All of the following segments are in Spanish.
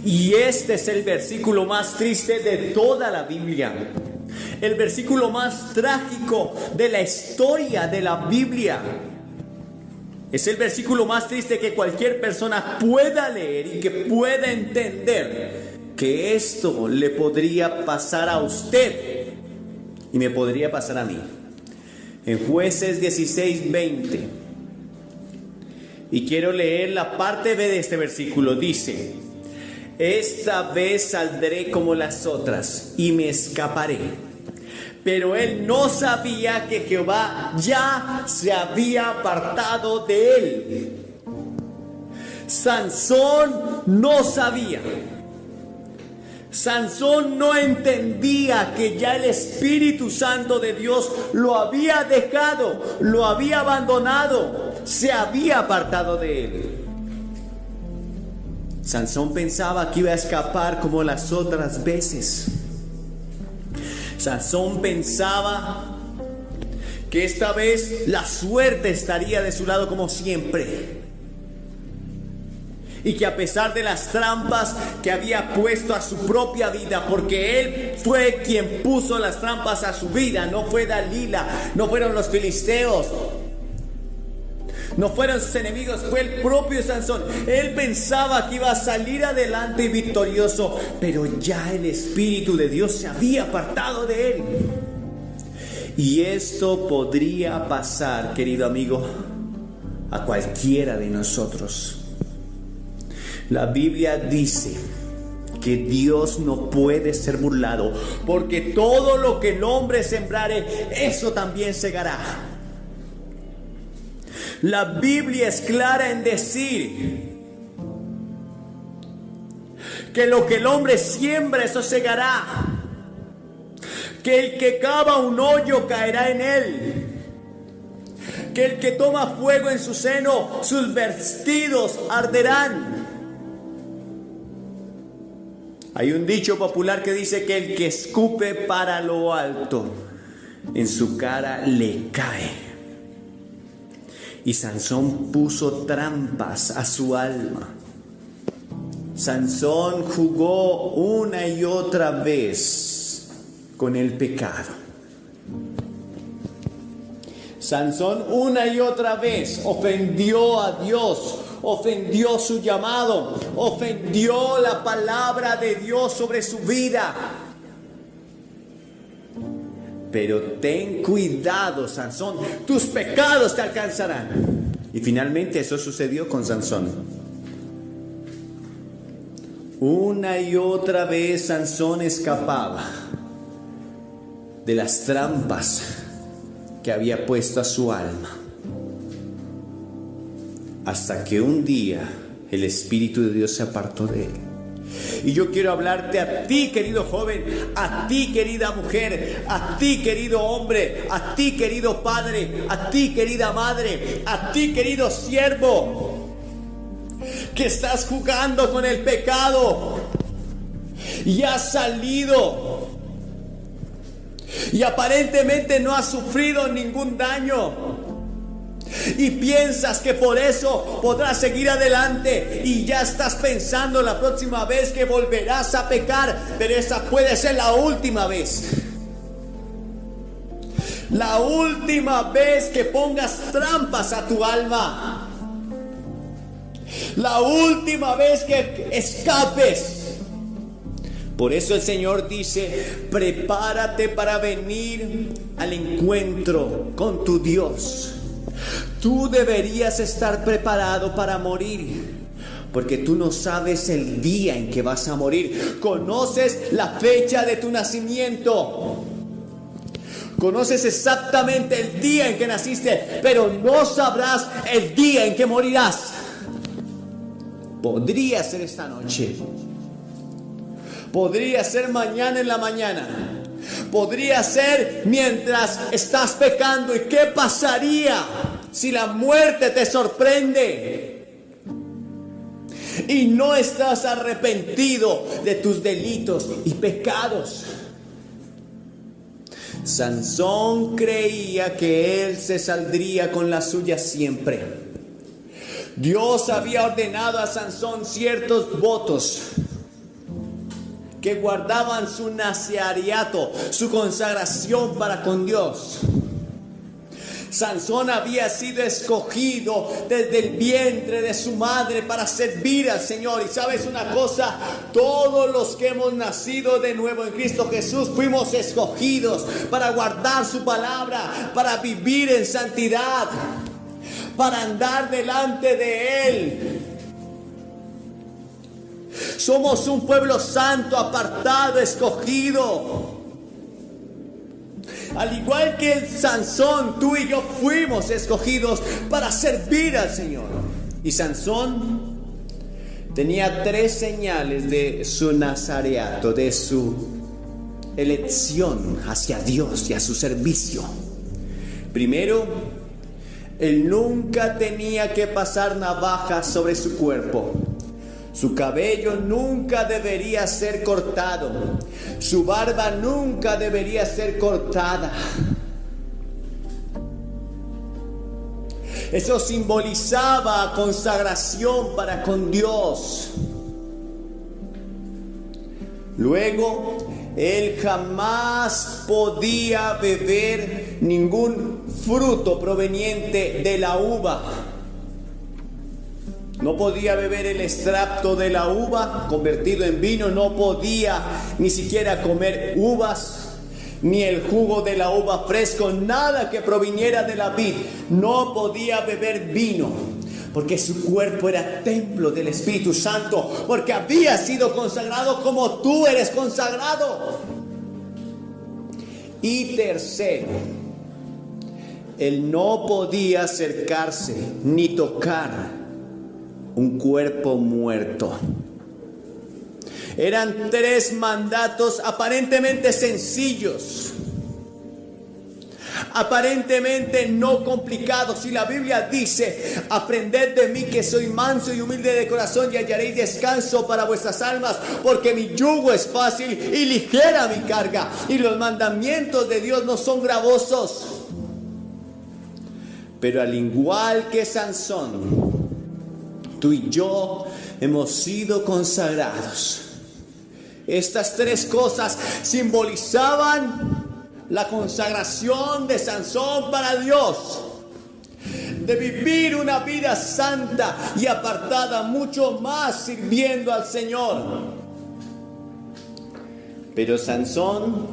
Y este es el versículo más triste de toda la Biblia. El versículo más trágico de la historia de la Biblia. Es el versículo más triste que cualquier persona pueda leer y que pueda entender que esto le podría pasar a usted y me podría pasar a mí. En Jueces 16:20. Y quiero leer la parte B de este versículo. Dice: esta vez saldré como las otras y me escaparé. Pero él no sabía que Jehová ya se había apartado de él. Sansón no sabía. Sansón no entendía que ya el Espíritu Santo de Dios lo había dejado, lo había abandonado, se había apartado de él. Sansón pensaba que iba a escapar como las otras veces. Sansón pensaba que esta vez la suerte estaría de su lado como siempre. Y que a pesar de las trampas que había puesto a su propia vida, porque él fue quien puso las trampas a su vida, no fue Dalila, no fueron los filisteos, no fueron sus enemigos, fue el propio Sansón. Él pensaba que iba a salir adelante y victorioso, pero ya el Espíritu de Dios se había apartado de él. Y esto podría pasar, querido amigo, a cualquiera de nosotros. La Biblia dice que Dios no puede ser burlado, porque todo lo que el hombre sembrare, eso también segará. La Biblia es clara en decir que lo que el hombre siembra, eso segará. Que el que cava un hoyo caerá en él. Que el que toma fuego en su seno, sus vestidos arderán. Hay un dicho popular que dice que el que escupe para lo alto, en su cara le cae. Y Sansón puso trampas a su alma. Sansón jugó una y otra vez con el pecado. Sansón una y otra vez ofendió a Dios, ofendió su llamado, ofendió la palabra de Dios sobre su vida. Pero ten cuidado, Sansón, tus pecados te alcanzarán. Y finalmente eso sucedió con Sansón. Una y otra vez Sansón escapaba de las trampas que había puesto a su alma, hasta que un día el Espíritu de Dios se apartó de él. Y yo quiero hablarte a ti, querido joven, a ti, querida mujer, a ti, querido hombre, a ti, querido padre, a ti, querida madre, a ti, querido siervo, que estás jugando con el pecado y has salido y aparentemente no has sufrido ningún daño. Y piensas que por eso podrás seguir adelante, y ya estás pensando la próxima vez que volverás a pecar, pero esa puede ser la última vez. La última vez que pongas trampas a tu alma. La última vez que escapes. Por eso el Señor dice: prepárate para venir al encuentro con tu Dios. Tú deberías estar preparado para morir, porque tú no sabes el día en que vas a morir. Conoces la fecha de tu nacimiento, conoces exactamente el día en que naciste, pero no sabrás el día en que morirás. Podría ser esta noche, podría ser mañana en la mañana, podría ser mientras estás pecando. ¿Y qué pasaría si la muerte te sorprende y no estás arrepentido de tus delitos y pecados? Sansón creía que él se saldría con la suya siempre. Dios había ordenado a Sansón ciertos votos que guardaban su nazareato, su consagración para con Dios. Sansón había sido escogido desde el vientre de su madre para servir al Señor. Y sabes una cosa, todos los que hemos nacido de nuevo en Cristo Jesús fuimos escogidos para guardar su palabra, para vivir en santidad, para andar delante de Él. Somos un pueblo santo, apartado, escogido. Al igual que el Sansón, tú y yo fuimos escogidos para servir al Señor. Y Sansón tenía 3 señales de su nazareato, de su elección hacia Dios y a su servicio. Primero, él nunca tenía que pasar navaja sobre su cuerpo. Su cabello nunca debería ser cortado. Su barba nunca debería ser cortada. Eso simbolizaba consagración para con Dios. Luego, él jamás podía beber ningún fruto proveniente de la uva. No podía beber el extracto de la uva convertido en vino. No podía ni siquiera comer uvas, ni el jugo de la uva fresco, nada que proviniera de la vid. No podía beber vino, porque su cuerpo era templo del Espíritu Santo, porque había sido consagrado como tú eres consagrado. Y tercero, él no podía acercarse ni tocar un cuerpo muerto. Eran 3 mandatos aparentemente sencillos, aparentemente no complicados. Y la Biblia dice: aprended de mí que soy manso y humilde de corazón, y hallaréis descanso para vuestras almas, porque mi yugo es fácil y ligera mi carga. Y los mandamientos de Dios no son gravosos. Pero al igual que Sansón, tú y yo hemos sido consagrados. Estas 3 cosas simbolizaban la consagración de Sansón para Dios, de vivir una vida santa y apartada, mucho más sirviendo al Señor. Pero Sansón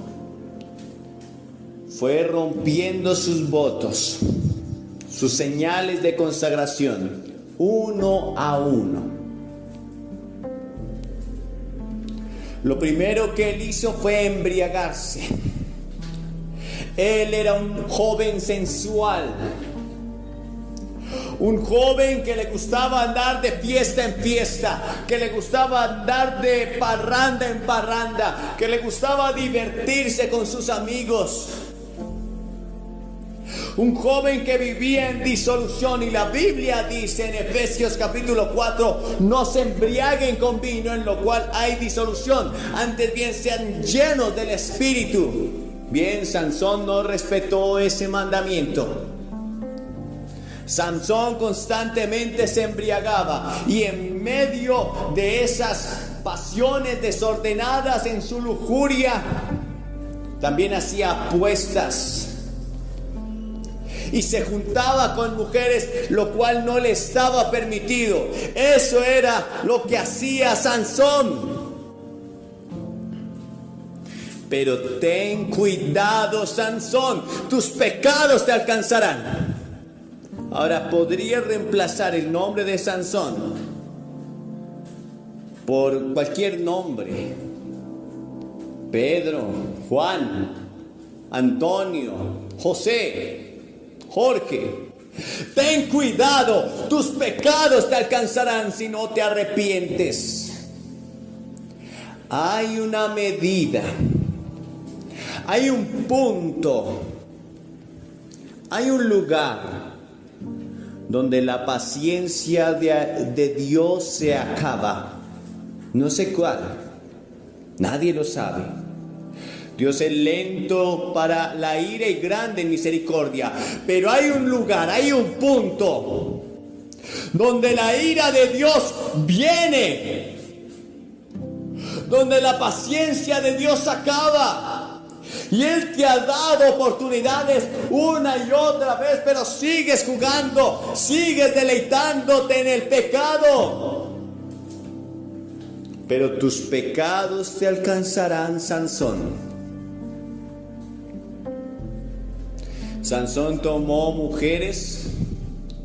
fue rompiendo sus votos, sus señales de consagración, uno a uno. Lo primero que él hizo fue embriagarse. Él era un joven sensual, un joven que le gustaba andar de fiesta en fiesta, que le gustaba andar de parranda en parranda, que le gustaba divertirse con sus amigos. Un joven que vivía en disolución. Y la Biblia dice en Efesios capítulo 4: no se embriaguen con vino, en lo cual hay disolución, antes bien sean llenos del Espíritu. Bien, Sansón no respetó ese mandamiento. Sansón constantemente se embriagaba, y en medio de esas pasiones desordenadas en su lujuria, también hacía apuestas y se juntaba con mujeres, lo cual no le estaba permitido. Eso era lo que hacía Sansón. Pero ten cuidado, Sansón, tus pecados te alcanzarán. Ahora, podría reemplazar el nombre de Sansón por cualquier nombre: Pedro, Juan, Antonio, José, Jorge. Ten cuidado, tus pecados te alcanzarán si no te arrepientes. Hay una medida, hay un punto, hay un lugar donde la paciencia de Dios se acaba. No sé cuál, nadie lo sabe. Dios es lento para la ira y grande en misericordia. Pero hay un lugar, hay un punto donde la ira de Dios viene, donde la paciencia de Dios acaba. Y Él te ha dado oportunidades una y otra vez, pero sigues jugando, sigues deleitándote en el pecado. Pero tus pecados te alcanzarán, Sansón. Sansón tomó mujeres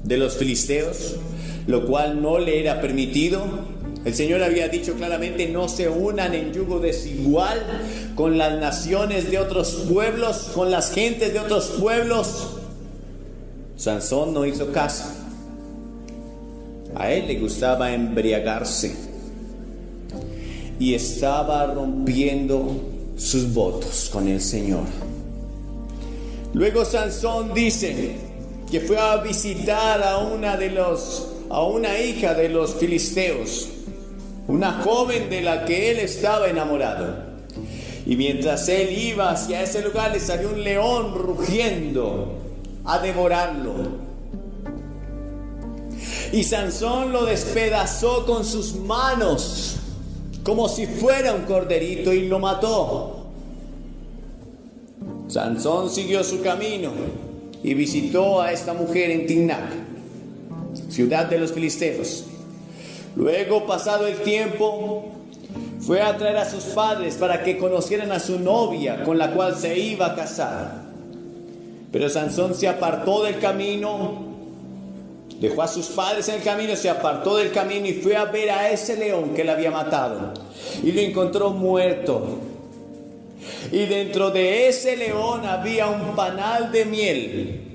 de los filisteos, lo cual no le era permitido. El Señor había dicho claramente: no se unan en yugo desigual con las naciones de otros pueblos, con las gentes de otros pueblos. Sansón no hizo caso. A él le gustaba embriagarse y estaba rompiendo sus votos con el Señor. Luego Sansón dice que fue a visitar a una hija de los filisteos, una joven de la que él estaba enamorado. Y mientras él iba hacia ese lugar, le salió un león rugiendo a devorarlo. Y Sansón lo despedazó con sus manos, como si fuera un corderito, y lo mató. Sansón siguió su camino y visitó a esta mujer en Timnac, ciudad de los filisteos. Luego, pasado el tiempo, fue a traer a sus padres para que conocieran a su novia con la cual se iba a casar. Pero Sansón se apartó del camino, dejó a sus padres en el camino, se apartó del camino y fue a ver a ese león que le había matado. Y lo encontró muerto. Y dentro de ese león había un panal de miel.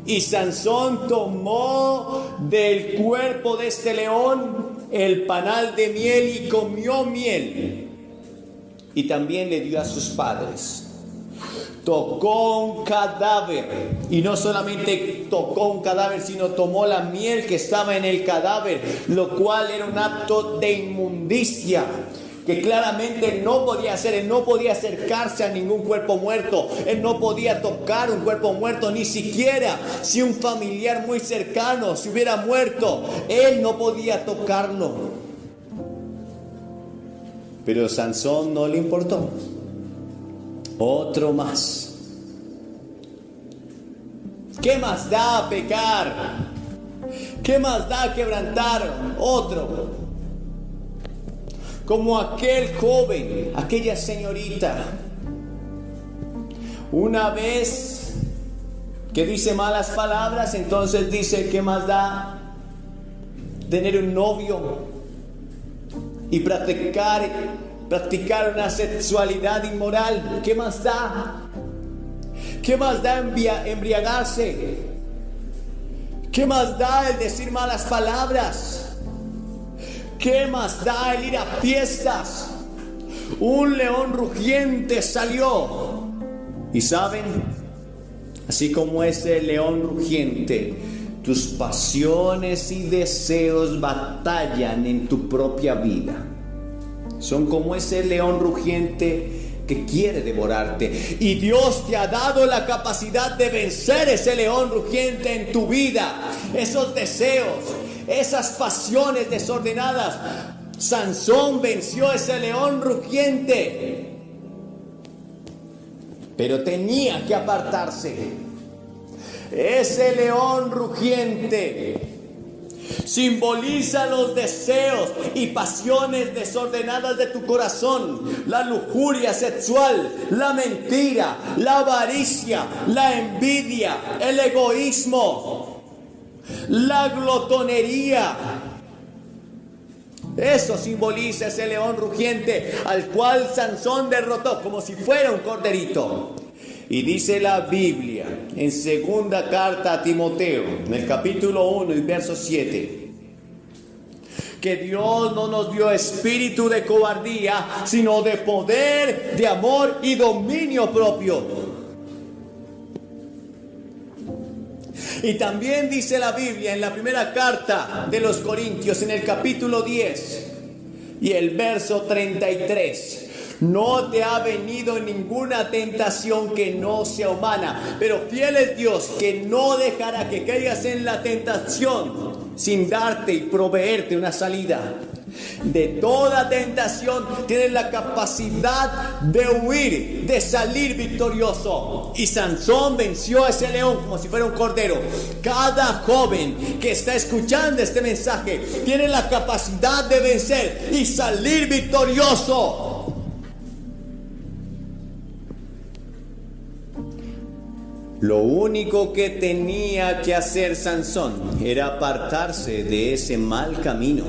Y Sansón tomó del cuerpo de este león el panal de miel y comió miel. Y también le dio a sus padres. Tocó un cadáver. Y no solamente tocó un cadáver, sino tomó la miel que estaba en el cadáver, lo cual era un acto de inmundicia que claramente él no podía hacer. Él no podía acercarse a ningún cuerpo muerto. Él no podía tocar un cuerpo muerto, ni siquiera si un familiar muy cercano se hubiera muerto. Él no podía tocarlo. Pero a Sansón no le importó. Otro más. ¿Qué más da pecar? ¿Qué más da quebrantar? Otro. Como aquel joven, aquella señorita, una vez que dice malas palabras, entonces dice: ¿qué más da tener un novio y practicar una sexualidad inmoral? ¿Qué más da? ¿Qué más da embriagarse? ¿Qué más da el decir malas palabras? ¿Qué más da el ir a fiestas? Un león rugiente salió. Y saben, así como ese león rugiente, tus pasiones y deseos batallan en tu propia vida. Son como ese león rugiente que quiere devorarte. Y Dios te ha dado la capacidad de vencer ese león rugiente en tu vida. Esos deseos, esas pasiones desordenadas. Sansón venció ese león rugiente, pero tenía que apartarse. Ese león rugiente simboliza los deseos y pasiones desordenadas de tu corazón: la lujuria sexual, la mentira, la avaricia, la envidia, el egoísmo, la glotonería. Eso simboliza ese león rugiente al cual Sansón derrotó como si fuera un corderito. Y dice la Biblia en segunda carta a Timoteo, en el capítulo 1 y verso 7, que Dios no nos dio espíritu de cobardía, sino de poder, de amor y dominio propio. Y también dice la Biblia en la primera carta de los Corintios, en el capítulo 10 y el verso 33, No te ha venido ninguna tentación que no sea humana, pero fiel es Dios que no dejará que caigas en la tentación sin darte y proveerte una salida. De toda tentación tienes la capacidad de huir, de salir victorioso. Y Sansón venció a ese león como si fuera un cordero. Cada joven que está escuchando este mensaje tiene la capacidad de vencer y salir victorioso. Lo único que tenía que hacer Sansón era apartarse de ese mal camino.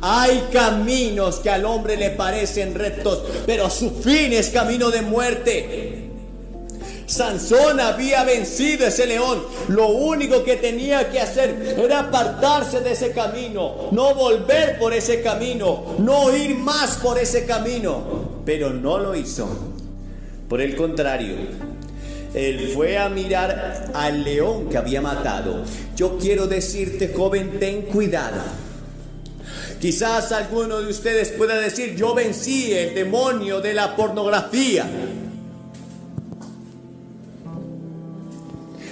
Hay caminos que al hombre le parecen rectos, pero su fin es camino de muerte. Sansón había vencido a ese león. Lo único que tenía que hacer era apartarse de ese camino, no volver por ese camino, no ir más por ese camino. Pero no lo hizo. Por el contrario, él fue a mirar al león que había matado. Yo quiero decirte, joven, ten cuidado. Quizás alguno de ustedes pueda decir: yo vencí el demonio de la pornografía.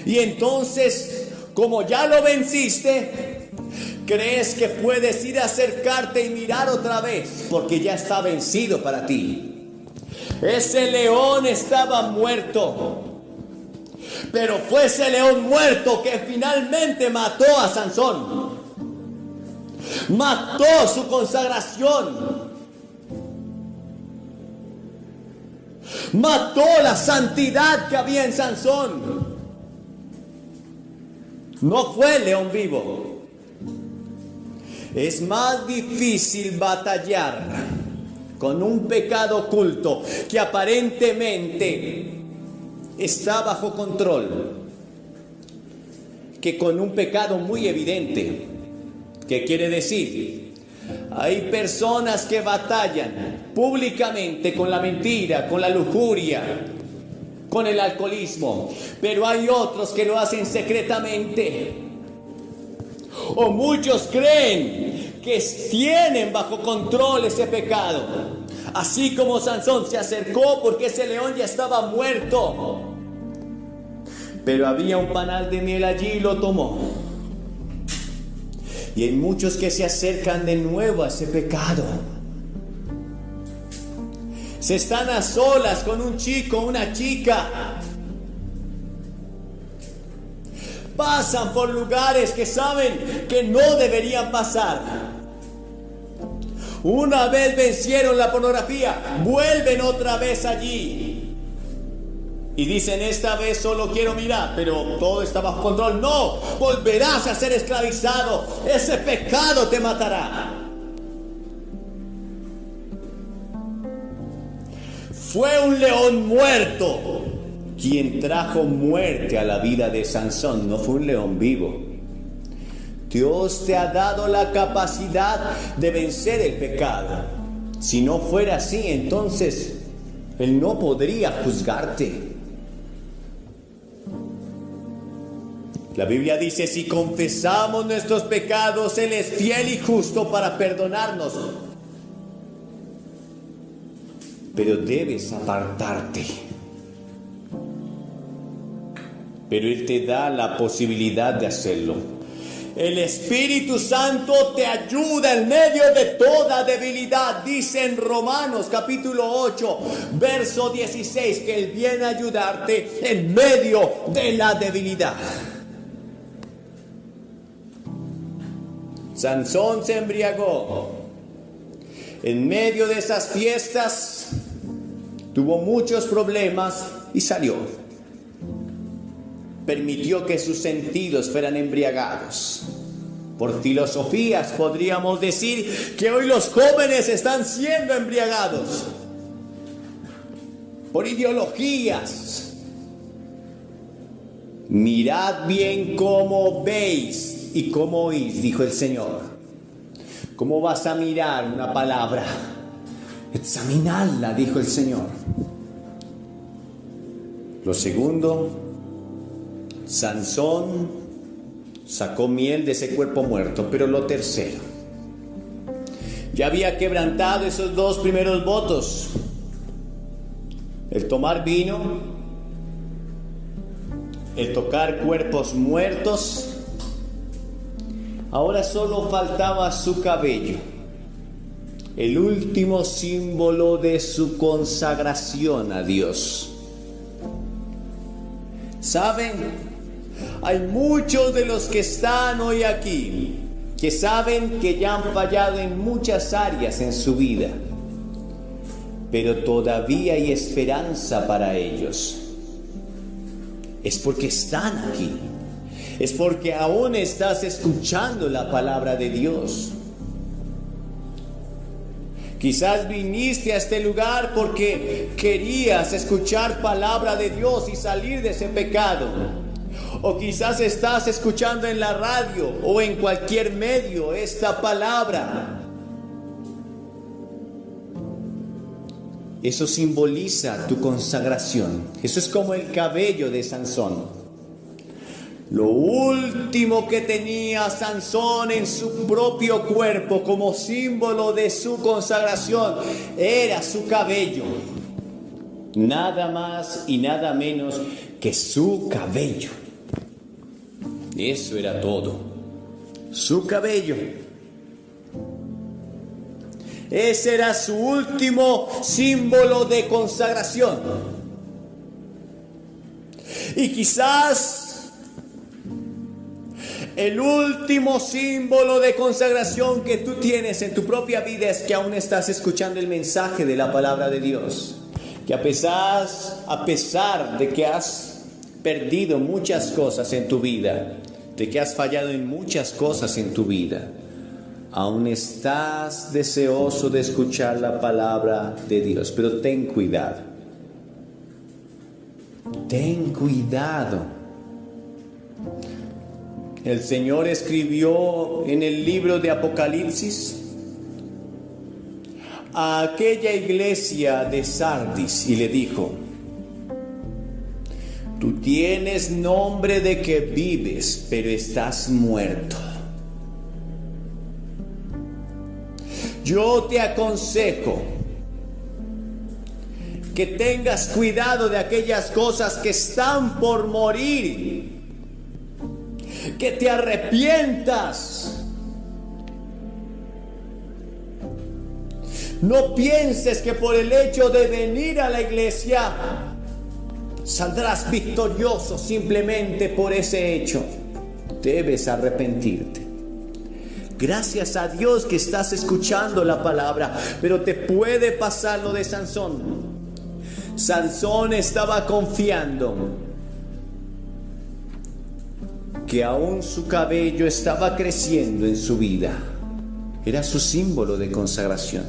Y entonces, como ya lo venciste, crees que puedes ir a acercarte y mirar otra vez, porque ya está vencido para ti. Ese león estaba muerto. Pero fue ese león muerto que finalmente mató a Sansón. Mató su consagración. Mató la santidad que había en Sansón. No fue el león vivo. Es más difícil batallar con un pecado oculto que aparentemente está bajo control, que con un pecado muy evidente. ¿Qué quiere decir? Hay personas que batallan públicamente con la mentira, con la lujuria, con el alcoholismo, pero hay otros que lo hacen secretamente. O muchos creen que tienen bajo control ese pecado. Así como Sansón se acercó porque ese león ya estaba muerto, pero había un panal de miel allí y lo tomó. Y hay muchos que se acercan de nuevo a ese pecado. Se están a solas con un chico, una chica. Pasan por lugares que saben que no deberían pasar. Una vez vencieron la pornografía, vuelven otra vez allí. Y dicen: esta vez solo quiero mirar, pero todo está bajo control. No, volverás a ser esclavizado. Ese pecado te matará. Fue un león muerto quien trajo muerte a la vida de Sansón, no fue un león vivo. Dios te ha dado la capacidad de vencer el pecado. Si no fuera así, entonces Él no podría juzgarte. La Biblia dice: si confesamos nuestros pecados, Él es fiel y justo para perdonarnos. Pero debes apartarte. Pero Él te da la posibilidad de hacerlo. El Espíritu Santo te ayuda en medio de toda debilidad. Dice en Romanos capítulo 8, verso 16, que Él viene a ayudarte en medio de la debilidad. Sansón se embriagó. En medio de esas fiestas tuvo muchos problemas y salió. Permitió que sus sentidos fueran embriagados. Por filosofías podríamos decir que hoy los jóvenes están siendo embriagados. Por ideologías. Mirad bien cómo veis y cómo oís, dijo el Señor. ¿Cómo vas a mirar una palabra? Examinadla, dijo el Señor. Lo segundo, Sansón sacó miel de ese cuerpo muerto. Pero lo tercero, Ya había quebrantado esos 2 primeros votos: el tomar vino, el tocar cuerpos muertos. Ahora solo faltaba su cabello, el último símbolo de su consagración a Dios. ¿Saben? Hay muchos de los que están hoy aquí que saben que ya han fallado en muchas áreas en su vida, pero todavía hay esperanza para ellos. Es porque están aquí. Es porque aún estás escuchando la palabra de Dios. Quizás viniste a este lugar porque querías escuchar palabra de Dios y salir de ese pecado. O quizás estás escuchando en la radio o en cualquier medio esta palabra. Eso simboliza tu consagración. Eso es como el cabello de Sansón. Lo último que tenía Sansón en su propio cuerpo como símbolo de su consagración era su cabello. Nada más y nada menos que su cabello. Eso era todo. Su cabello. Ese era su último símbolo de consagración. Y quizás el último símbolo de consagración que tú tienes en tu propia vida es que aún estás escuchando el mensaje de la palabra de Dios. Que a pesar de que has perdido muchas cosas en tu vida, de que has fallado en muchas cosas en tu vida, aún estás deseoso de escuchar la palabra de Dios. Pero ten cuidado. Ten cuidado. El Señor escribió en el libro de Apocalipsis a aquella iglesia de Sardis y le dijo: tú tienes nombre de que vives, pero estás muerto. Yo te aconsejo que tengas cuidado de aquellas cosas que están por morir, que te arrepientas. No pienses que por el hecho de venir a la iglesia saldrás victorioso simplemente por ese hecho. Debes arrepentirte. Gracias a Dios que estás escuchando la palabra, pero te puede pasar lo de Sansón. Sansón estaba confiando que aún su cabello estaba creciendo en su vida. Era su símbolo de consagración.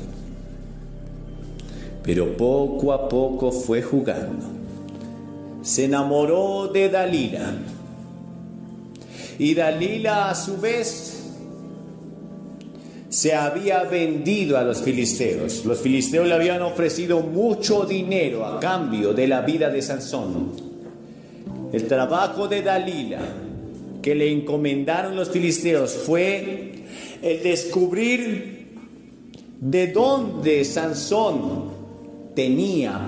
Pero poco a poco fue jugando. Se enamoró de Dalila. Y Dalila a su vez se había vendido a los filisteos. Los filisteos le habían ofrecido mucho dinero a cambio de la vida de Sansón. El trabajo de Dalila que le encomendaron los filisteos fue el descubrir de dónde Sansón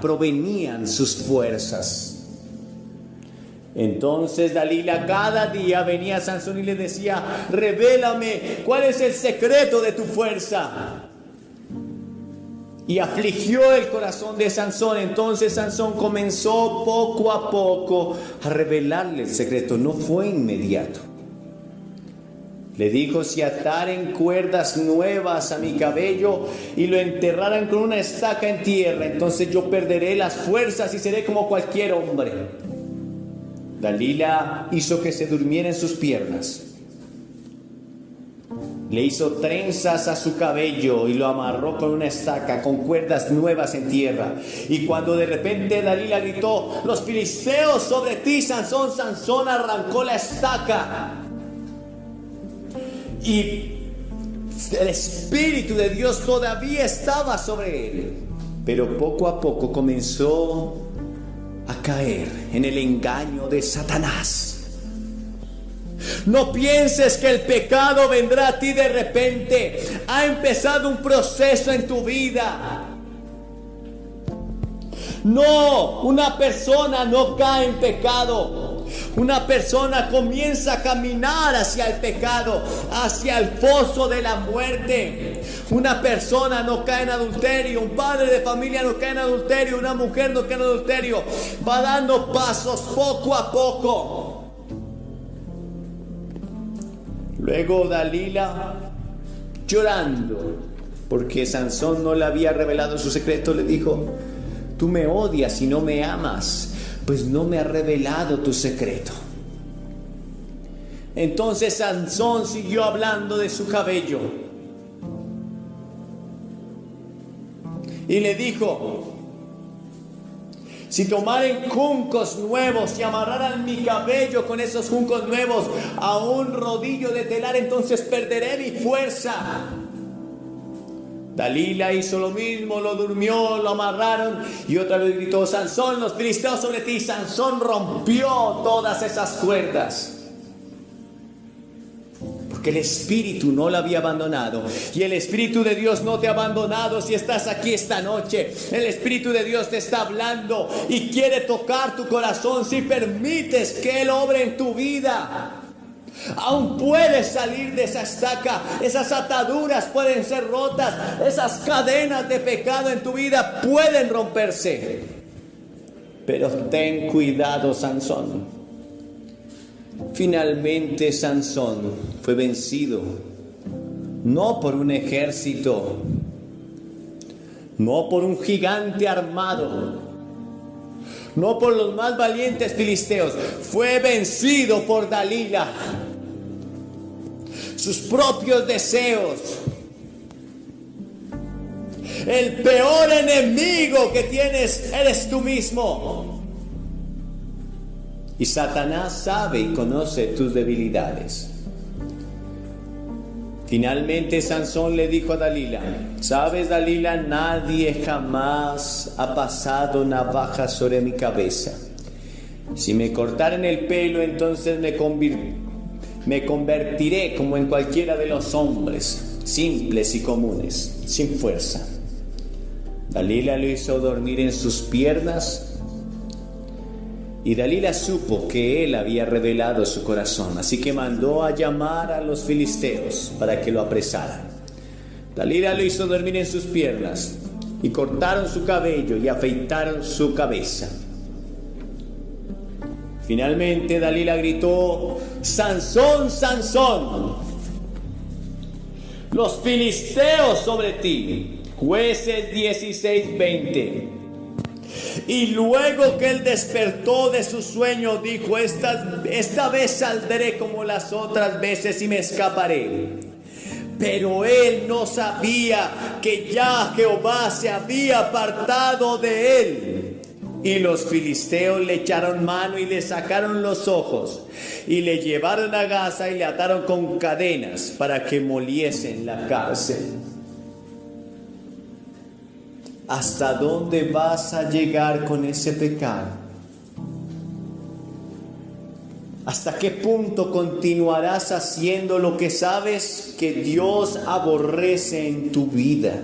provenían sus fuerzas. Entonces Dalila cada día venía a Sansón y le decía: revélame cuál es el secreto de tu fuerza. Y afligió el corazón de Sansón. Entonces Sansón comenzó poco a poco a revelarle el secreto. No fue inmediato. Le dijo: si ataren cuerdas nuevas a mi cabello y lo enterraran con una estaca en tierra, entonces yo perderé las fuerzas y seré como cualquier hombre. Dalila hizo que se durmiera en sus piernas. Le hizo trenzas a su cabello y lo amarró con una estaca, con cuerdas nuevas en tierra. Y cuando de repente Dalila gritó: los filisteos sobre ti, Sansón, Sansón arrancó la estaca. Y el Espíritu de Dios todavía estaba sobre él. Pero poco a poco comenzó a caer en el engaño de Satanás. No pienses que el pecado vendrá a ti de repente. Ha empezado un proceso en tu vida. No, una persona no cae en pecado. Una persona comienza a caminar hacia el pecado, hacia el foso de la muerte. Una persona no cae en adulterio, un padre de familia no cae en adulterio, una mujer no cae en adulterio. Va dando pasos poco a poco. Luego Dalila, llorando, porque Sansón no le había revelado su secreto, le dijo: tú me odias y no me amas, pues no me has revelado tu secreto. Entonces Sansón siguió hablando de su cabello y le dijo: si tomaren juncos nuevos y amarraran mi cabello con esos juncos nuevos a un rodillo de telar, entonces perderé mi fuerza. Dalila hizo lo mismo, lo durmió, lo amarraron y otra vez gritó: Sansón, los filisteos sobre ti. Sansón rompió todas esas cuerdas, porque el Espíritu no lo había abandonado. Y el Espíritu de Dios no te ha abandonado. Si estás aquí esta noche, el Espíritu de Dios te está hablando y quiere tocar tu corazón. Si permites que Él obre en tu vida, aún puedes salir de esa estaca. Esas ataduras pueden ser rotas. Esas cadenas de pecado en tu vida pueden romperse. Pero ten cuidado, Sansón. Finalmente Sansón fue vencido, no por un ejército, no por un gigante armado, no por los más valientes filisteos. Fue vencido por Dalila, sus propios deseos. El peor enemigo que tienes eres tú mismo. Y Satanás sabe y conoce tus debilidades. Finalmente Sansón le dijo a Dalila: ¿sabes, Dalila? Nadie jamás ha pasado navaja sobre mi cabeza. Si me cortaran el pelo, entonces me convertiré como en cualquiera de los hombres, simples y comunes, sin fuerza. Dalila lo hizo dormir en sus piernas. Y Dalila supo que él había revelado su corazón, así que mandó a llamar a los filisteos para que lo apresaran. Dalila lo hizo dormir en sus piernas y cortaron su cabello y afeitaron su cabeza. Finalmente Dalila gritó: Sansón, Sansón, los filisteos sobre ti. Jueces 16:20. Y luego que él despertó de su sueño, dijo: esta vez saldré como las otras veces y me escaparé. Pero él no sabía que ya Jehová se había apartado de él. Y los filisteos le echaron mano y le sacaron los ojos, y le llevaron a Gaza y le ataron con cadenas para que moliese en la cárcel. ¿Hasta dónde vas a llegar con ese pecado? ¿Hasta qué punto continuarás haciendo lo que sabes que Dios aborrece en tu vida?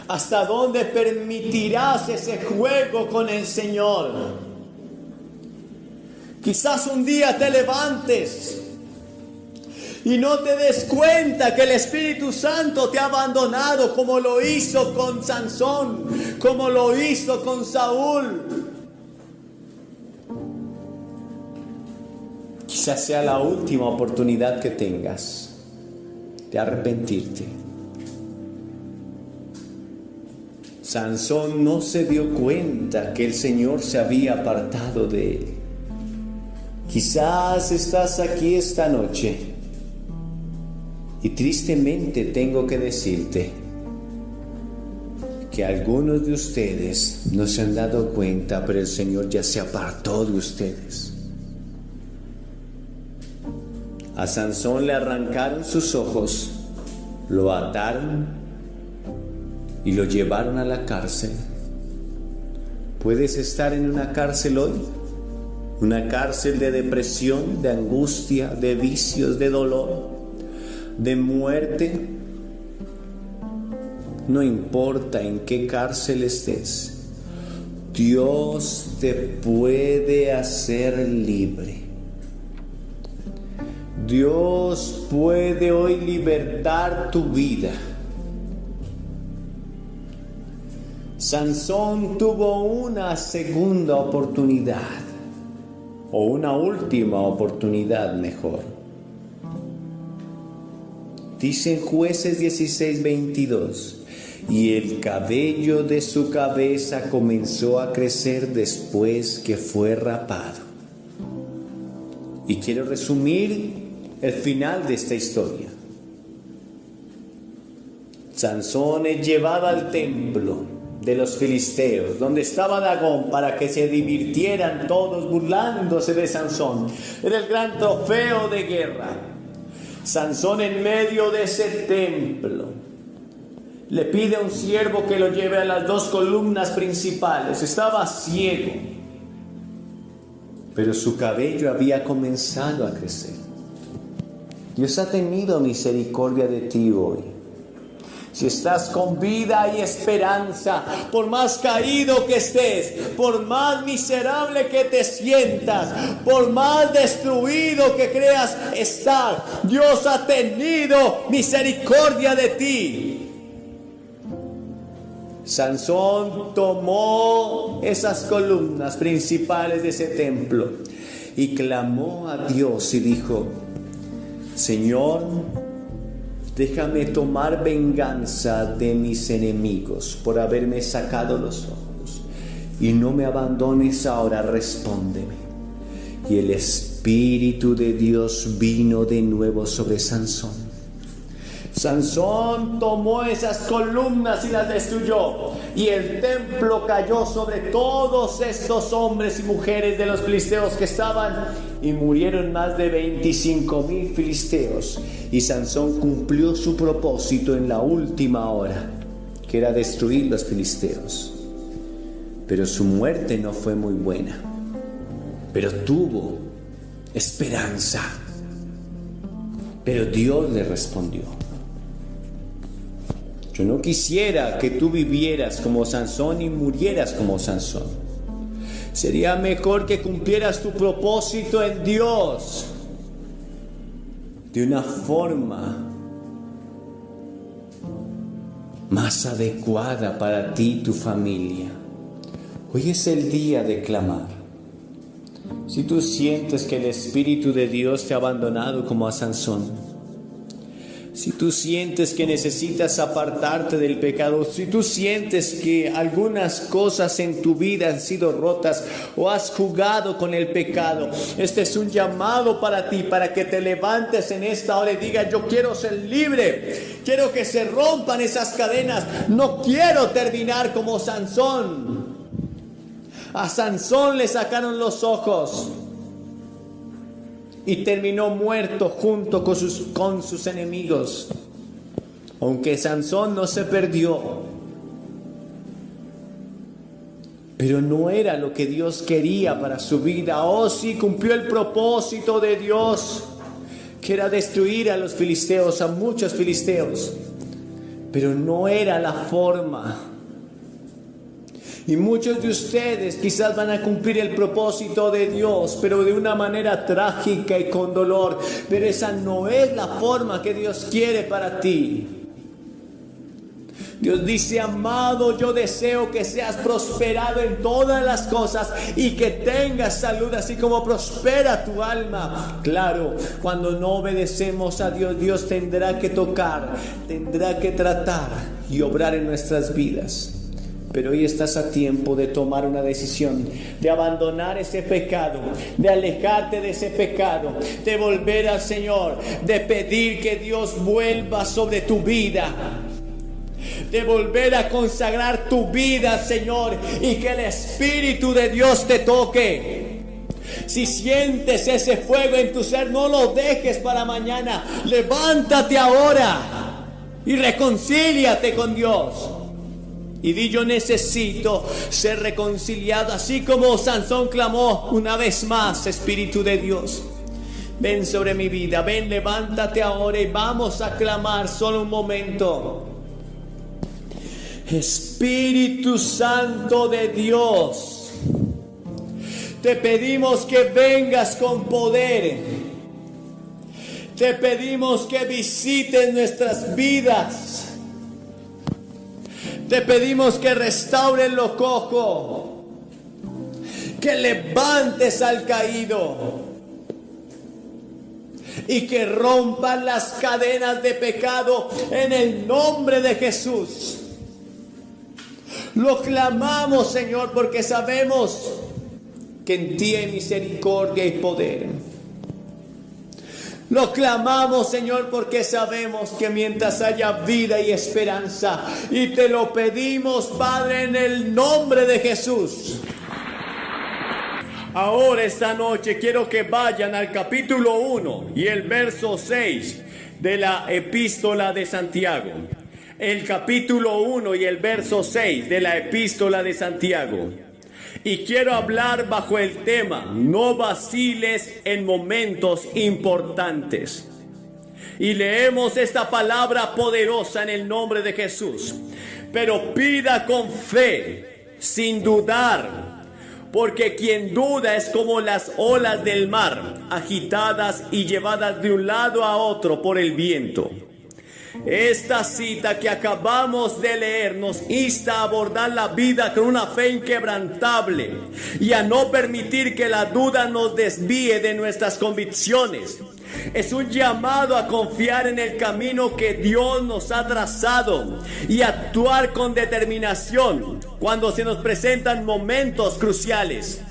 ¿Hasta dónde permitirás ese juego con el Señor? Quizás un día te levantes y no te des cuenta que el Espíritu Santo te ha abandonado, como lo hizo con Sansón, como lo hizo con Saúl. Quizás sea la última oportunidad que tengas de arrepentirte. Sansón no se dio cuenta que el Señor se había apartado de él. Quizás estás aquí esta noche y tristemente tengo que decirte que algunos de ustedes no se han dado cuenta, pero el Señor ya se apartó de ustedes. A Sansón le arrancaron sus ojos, lo ataron y lo llevaron a la cárcel. ¿Puedes estar en una cárcel hoy? Una cárcel de depresión, de angustia, de vicios, de dolor, de muerte. No importa en qué cárcel estés, Dios te puede hacer libre. Dios puede hoy libertar tu vida. Sansón tuvo una segunda oportunidad, o una última oportunidad mejor. Dice en Jueces 16:22, y el cabello de su cabeza comenzó a crecer después que fue rapado. Y quiero resumir el final de esta historia. Sansón es llevado al templo de los filisteos, donde estaba Dagón, para que se divirtieran todos burlándose de Sansón. Era el gran trofeo de guerra. Sansón, en medio de ese templo, le pide a un siervo que lo lleve a las dos columnas principales. Estaba ciego, pero su cabello había comenzado a crecer. Dios ha tenido misericordia de ti hoy. Si estás con vida y esperanza, por más caído que estés, por más miserable que te sientas, por más destruido que creas estar, Dios ha tenido misericordia de ti. Sansón tomó esas columnas principales de ese templo y clamó a Dios y dijo: Señor, déjame tomar venganza de mis enemigos por haberme sacado los ojos, y no me abandones ahora, respóndeme. Y el Espíritu de Dios vino de nuevo sobre Sansón. Sansón tomó esas columnas y las destruyó, y el templo cayó sobre todos estos hombres y mujeres de los filisteos que estaban, y murieron más de 25,000 filisteos. Y Sansón cumplió su propósito en la última hora, que era destruir los filisteos. Pero su muerte no fue muy buena, pero tuvo esperanza. Pero Dios le respondió. Yo no quisiera que tú vivieras como Sansón y murieras como Sansón. Sería mejor que cumplieras tu propósito en Dios de una forma más adecuada para ti y tu familia. Hoy es el día de clamar. Si tú sientes que el Espíritu de Dios te ha abandonado como a Sansón, si tú sientes que necesitas apartarte del pecado, si tú sientes que algunas cosas en tu vida han sido rotas o has jugado con el pecado, este es un llamado para ti, para que te levantes en esta hora y digas: yo quiero ser libre, quiero que se rompan esas cadenas, no quiero terminar como Sansón. A Sansón le sacaron los ojos y terminó muerto junto con sus enemigos. Aunque Sansón no se perdió, pero no era lo que Dios quería para su vida. Oh, sí, cumplió el propósito de Dios, que era destruir a los filisteos, a muchos filisteos, pero no era la forma. Y muchos de ustedes quizás van a cumplir el propósito de Dios, pero de una manera trágica y con dolor. Pero esa no es la forma que Dios quiere para ti. Dios dice: amado, yo deseo que seas prosperado en todas las cosas y que tengas salud, así como prospera tu alma. Claro, cuando no obedecemos a Dios, Dios tendrá que tocar, tendrá que tratar y obrar en nuestras vidas. Pero hoy estás a tiempo de tomar una decisión, de abandonar ese pecado, de alejarte de ese pecado, de volver al Señor, de pedir que Dios vuelva sobre tu vida, de volver a consagrar tu vida al Señor y que el Espíritu de Dios te toque. Si sientes ese fuego en tu ser, no lo dejes para mañana. Levántate ahora y reconcíliate con Dios. Y di: yo necesito ser reconciliado, así como Sansón clamó una vez más: Espíritu de Dios, ven sobre mi vida, ven, levántate ahora y vamos a clamar solo un momento. Espíritu Santo de Dios, te pedimos que vengas con poder. Te pedimos que visites nuestras vidas. Te pedimos que restaures lo cojo, que levantes al caído y que rompan las cadenas de pecado en el nombre de Jesús. Lo clamamos, Señor, porque sabemos que en ti hay misericordia y poder. Lo clamamos, Señor, porque sabemos que mientras haya vida y esperanza, y te lo pedimos, Padre, en el nombre de Jesús. Ahora, esta noche, quiero que vayan al capítulo 1 y el verso 6 de la epístola de Santiago. El capítulo 1 y el verso 6 de la epístola de Santiago. Y quiero hablar bajo el tema: no vaciles en momentos importantes. Y leemos esta palabra poderosa en el nombre de Jesús. Pero pida con fe, sin dudar, porque quien duda es como las olas del mar, agitadas y llevadas de un lado a otro por el viento. Esta cita que acabamos de leer nos insta a abordar la vida con una fe inquebrantable y a no permitir que la duda nos desvíe de nuestras convicciones. Es un llamado a confiar en el camino que Dios nos ha trazado y actuar con determinación cuando se nos presentan momentos cruciales.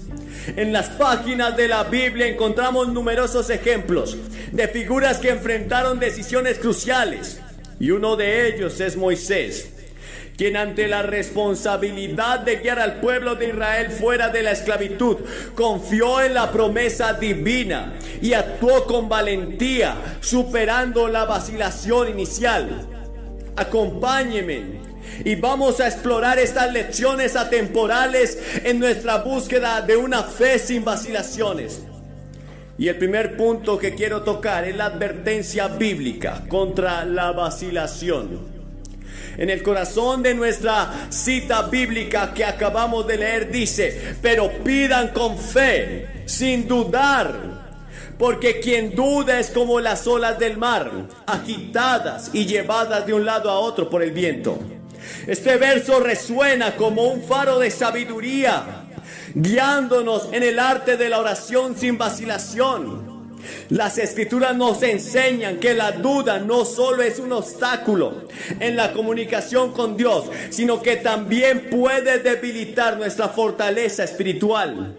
En las páginas de la Biblia encontramos numerosos ejemplos de figuras que enfrentaron decisiones cruciales. Y uno de ellos es Moisés, quien ante la responsabilidad de guiar al pueblo de Israel fuera de la esclavitud, confió en la promesa divina y actuó con valentía, superando la vacilación inicial. Acompáñeme y vamos a explorar estas lecciones atemporales en nuestra búsqueda de una fe sin vacilaciones. Y el primer punto que quiero tocar es la advertencia bíblica contra la vacilación. En el corazón de nuestra cita bíblica que acabamos de leer dice: pero pidan con fe, sin dudar, porque quien duda es como las olas del mar, agitadas y llevadas de un lado a otro por el viento. Este verso resuena como un faro de sabiduría, guiándonos en el arte de la oración sin vacilación. Las escrituras nos enseñan que la duda no solo es un obstáculo en la comunicación con Dios, sino que también puede debilitar nuestra fortaleza espiritual.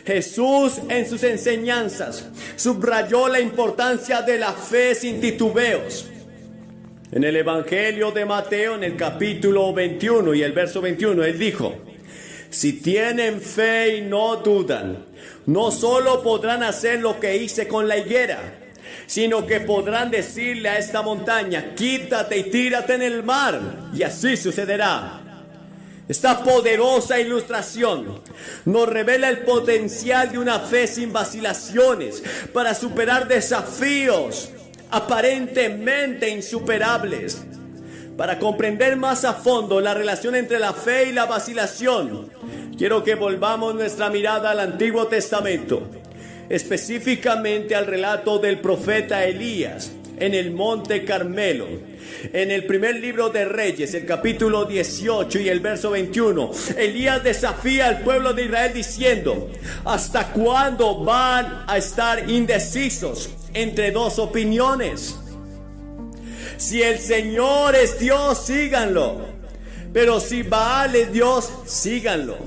Jesús en sus enseñanzas subrayó la importancia de la fe sin titubeos. En el Evangelio de Mateo, en el capítulo 21 y el verso 21, Él dijo: si tienen fe y no dudan, no solo podrán hacer lo que hice con la higuera, sino que podrán decirle a esta montaña: quítate y tírate en el mar, y así sucederá. Esta poderosa ilustración nos revela el potencial de una fe sin vacilaciones para superar desafíos aparentemente insuperables. Para comprender más a fondo la relación entre la fe y la vacilación, quiero que volvamos nuestra mirada al Antiguo Testamento, específicamente al relato del profeta Elías en el Monte Carmelo. En el primer libro de Reyes, el capítulo 18 y el verso 21, Elías desafía al pueblo de Israel diciendo: ¿hasta cuándo van a estar indecisos entre dos opiniones? Si el Señor es Dios, síganlo, pero si Baal es Dios, síganlo.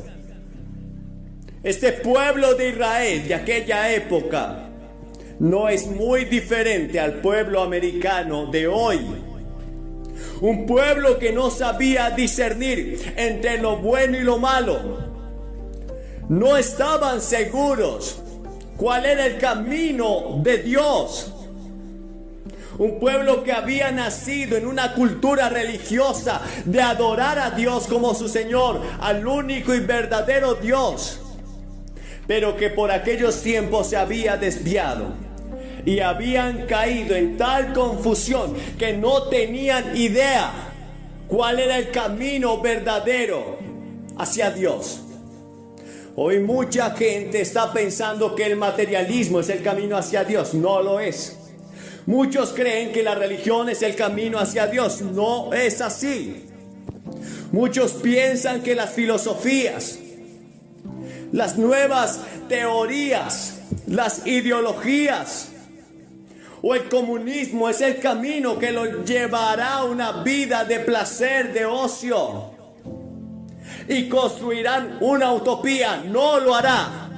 Este pueblo de Israel de aquella época no es muy diferente al pueblo americano de hoy. Un pueblo que no sabía discernir entre lo bueno y lo malo. No estaban seguros cuál era el camino de Dios. Un pueblo que había nacido en una cultura religiosa de adorar a Dios como su Señor, al único y verdadero Dios, pero que por aquellos tiempos se había desviado y habían caído en tal confusión que no tenían idea cuál era el camino verdadero hacia Dios. Hoy mucha gente está pensando que el materialismo es el camino hacia Dios. No lo es. Muchos creen que la religión es el camino hacia Dios. No es así. Muchos piensan que las filosofías, las nuevas teorías, las ideologías o el comunismo es el camino que los llevará a una vida de placer, de ocio, y construirán una utopía. No lo hará.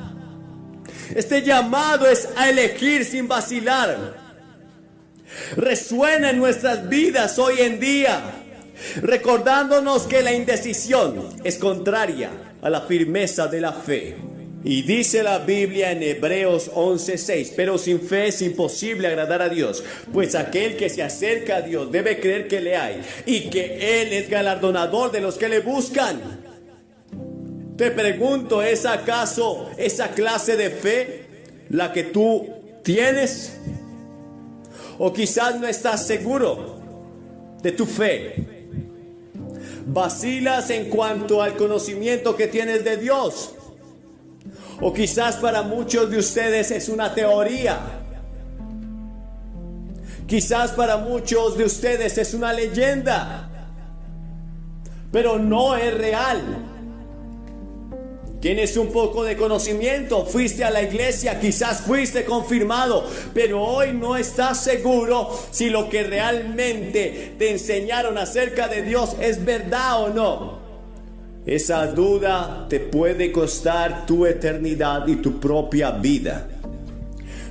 Este llamado es a elegir sin vacilar. Resuena en nuestras vidas hoy en día, recordándonos que la indecisión es contraria a la firmeza de la fe. Y dice la Biblia en Hebreos 11:6: pero sin fe es imposible agradar a Dios, pues aquel que se acerca a Dios debe creer que le hay y que Él es galardonador de los que le buscan. Te pregunto, ¿es acaso esa clase de fe la que tú tienes? O quizás no estás seguro de tu fe. Vacilas en cuanto al conocimiento que tienes de Dios. O quizás para muchos de ustedes es una teoría. Quizás para muchos de ustedes es una leyenda, pero no es real. Tienes un poco de conocimiento, fuiste a la iglesia, quizás fuiste confirmado, pero hoy no estás seguro si lo que realmente te enseñaron acerca de Dios es verdad o no. Esa duda te puede costar tu eternidad y tu propia vida.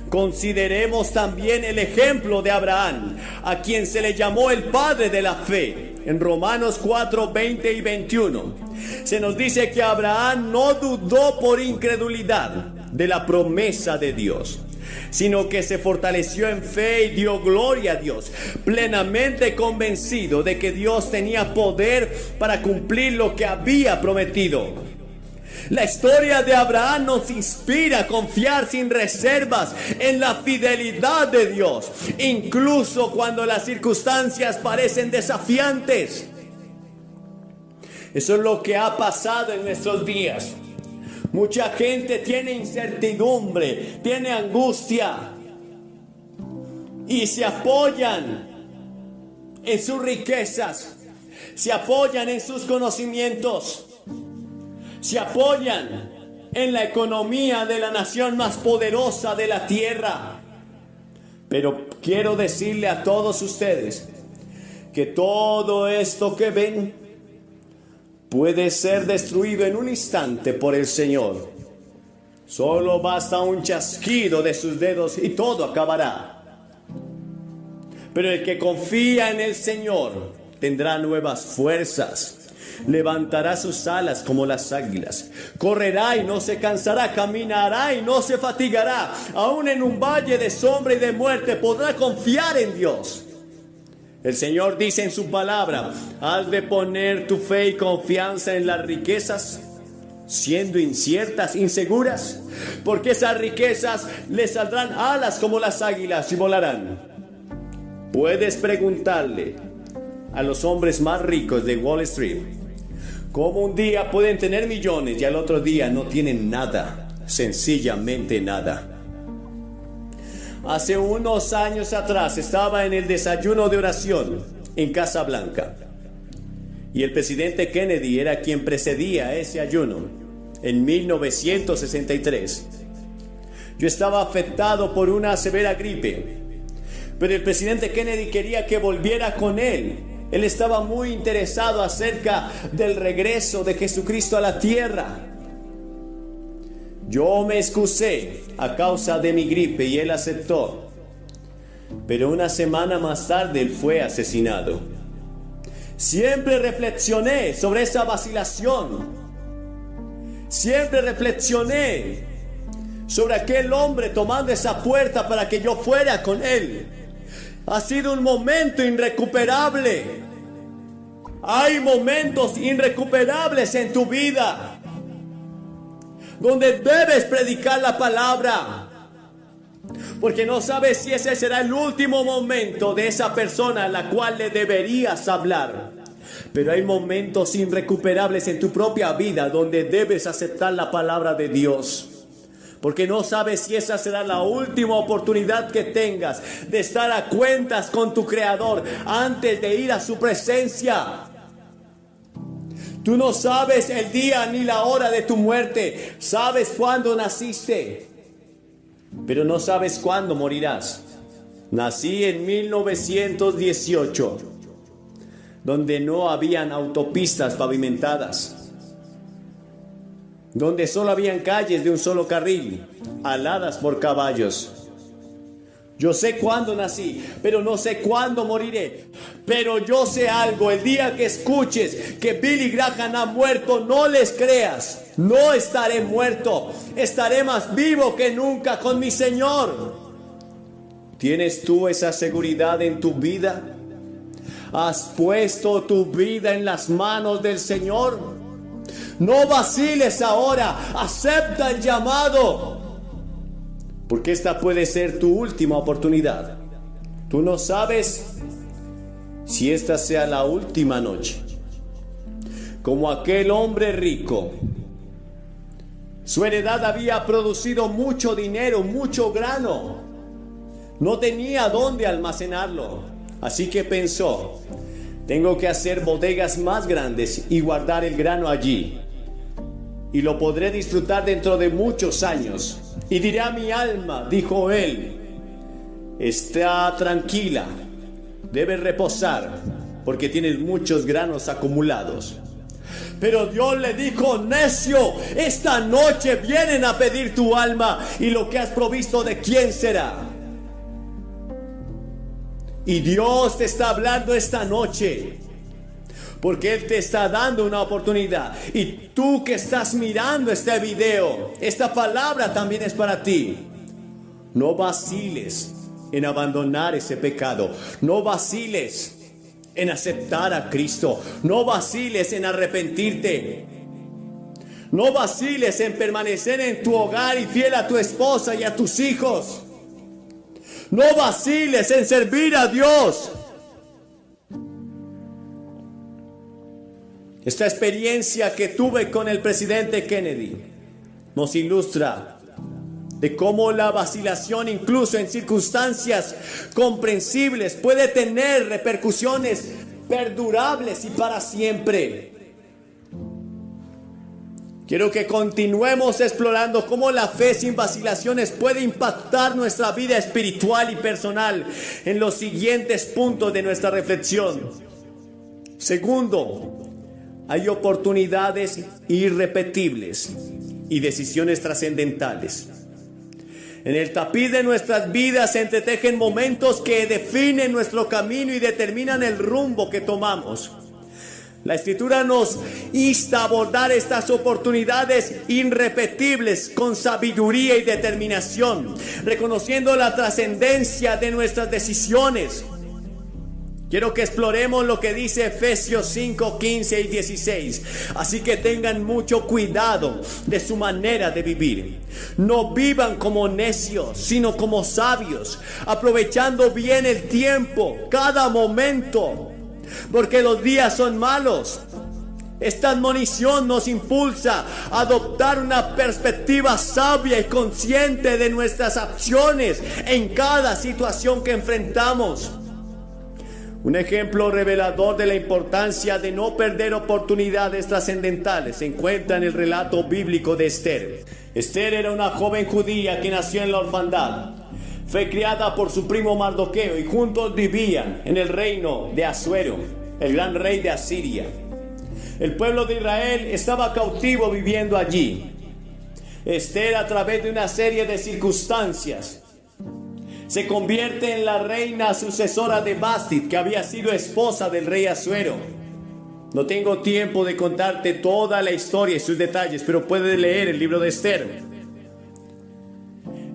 Consideremos también el ejemplo de Abraham, a quien se le llamó el padre de la fe. En Romanos 4, 20 y 21 se nos dice que Abraham no dudó por incredulidad de la promesa de Dios, sino que se fortaleció en fe y dio gloria a Dios, plenamente convencido de que Dios tenía poder para cumplir lo que había prometido. La historia de Abraham nos inspira a confiar sin reservas en la fidelidad de Dios, incluso cuando las circunstancias parecen desafiantes. Eso es lo que ha pasado en nuestros días. Mucha gente tiene incertidumbre, tiene angustia y se apoyan en sus riquezas, se apoyan en sus conocimientos, se apoyan en la economía de la nación más poderosa de la tierra. Pero quiero decirle a todos ustedes que todo esto que ven puede ser destruido en un instante por el Señor. Solo basta un chasquido de sus dedos y todo acabará. Pero el que confía en el Señor tendrá nuevas fuerzas. Levantará sus alas como las águilas. Correrá y no se cansará. Caminará y no se fatigará. Aún en un valle de sombra y de muerte podrá confiar en Dios. El Señor dice en su palabra: has de poner tu fe y confianza en las riquezas, siendo inciertas, inseguras, porque esas riquezas les saldrán alas como las águilas y volarán. Puedes preguntarle a los hombres más ricos de Wall Street cómo un día pueden tener millones y al otro día no tienen nada, sencillamente nada. Hace unos años atrás estaba en el desayuno de oración en Casa Blanca y el presidente Kennedy era quien precedía ese ayuno en 1963. Yo estaba afectado por una severa gripe, pero el presidente Kennedy quería que volviera con él. Él estaba muy interesado acerca del regreso de Jesucristo a la tierra. Yo me excusé a causa de mi gripe y él aceptó. Pero una semana más tarde él fue asesinado. Siempre reflexioné sobre esa vacilación. Siempre reflexioné sobre aquel hombre tomando esa puerta para que yo fuera con él. Ha sido un momento irrecuperable. Hay momentos irrecuperables en tu vida donde debes predicar la palabra, porque no sabes si ese será el último momento de esa persona a la cual le deberías hablar. Pero hay momentos irrecuperables en tu propia vida donde debes aceptar la palabra de Dios, porque no sabes si esa será la última oportunidad que tengas de estar a cuentas con tu Creador antes de ir a su presencia. Tú no sabes el día ni la hora de tu muerte. Sabes cuándo naciste, pero no sabes cuándo morirás. Nací en 1918, donde no habían autopistas pavimentadas, donde solo habían calles de un solo carril, aladas por caballos. Yo sé cuándo nací, pero no sé cuándo moriré. Pero yo sé algo: el día que escuches que Billy Graham ha muerto, no les creas. No estaré muerto, estaré más vivo que nunca con mi Señor. ¿Tienes tú esa seguridad en tu vida? ¿Has puesto tu vida en las manos del Señor? No vaciles ahora, acepta el llamado, porque esta puede ser tu última oportunidad. Tú no sabes si esta sea la última noche. Como aquel hombre rico, su heredad había producido mucho dinero, mucho grano. No tenía dónde almacenarlo, así que pensó: tengo que hacer bodegas más grandes y guardar el grano allí, y lo podré disfrutar dentro de muchos años. Y diré a mi alma, dijo él, está tranquila, debes reposar, porque tienes muchos granos acumulados. Pero Dios le dijo: necio, esta noche vienen a pedir tu alma, y lo que has provisto, ¿de quién será? Y Dios te está hablando esta noche, porque Él te está dando una oportunidad. Y tú que estás mirando este video, esta palabra también es para ti. No vaciles en abandonar ese pecado. No vaciles en aceptar a Cristo. No vaciles en arrepentirte. No vaciles en permanecer en tu hogar y fiel a tu esposa y a tus hijos. No vaciles en servir a Dios. Esta experiencia que tuve con el presidente Kennedy nos ilustra de cómo la vacilación, incluso en circunstancias comprensibles, puede tener repercusiones perdurables y para siempre. Quiero que continuemos explorando cómo la fe sin vacilaciones puede impactar nuestra vida espiritual y personal en los siguientes puntos de nuestra reflexión. Segundo, hay oportunidades irrepetibles y decisiones trascendentales. En el tapiz de nuestras vidas se entretejen momentos que definen nuestro camino y determinan el rumbo que tomamos. La Escritura nos insta a abordar estas oportunidades irrepetibles con sabiduría y determinación, reconociendo la trascendencia de nuestras decisiones. Quiero que exploremos lo que dice Efesios 5, 15 y 16. Así que tengan mucho cuidado de su manera de vivir. No vivan como necios, sino como sabios, aprovechando bien el tiempo, cada momento, porque los días son malos. Esta admonición nos impulsa a adoptar una perspectiva sabia y consciente de nuestras acciones en cada situación que enfrentamos. Un ejemplo revelador de la importancia de no perder oportunidades trascendentales se encuentra en el relato bíblico de Esther. Esther era una joven judía que nació en la orfandad. Fue criada por su primo Mardoqueo y juntos vivían en el reino de Asuero, el gran rey de Asiria. El pueblo de Israel estaba cautivo viviendo allí. Esther, a través de una serie de circunstancias, se convierte en la reina sucesora de Bastit, que había sido esposa del rey Asuero. No tengo tiempo de contarte toda la historia y sus detalles, pero puedes leer el libro de Esther.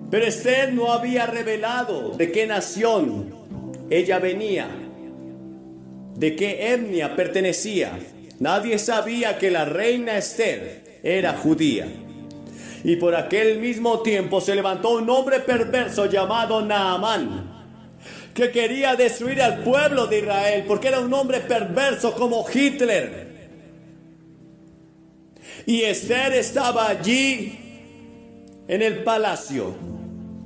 Pero Esther no había revelado de qué nación ella venía, de qué etnia pertenecía. Nadie sabía que la reina Esther era judía. Y por aquel mismo tiempo se levantó un hombre perverso llamado Naamán, que quería destruir al pueblo de Israel, porque era un hombre perverso como Hitler. Y Esther estaba allí en el palacio,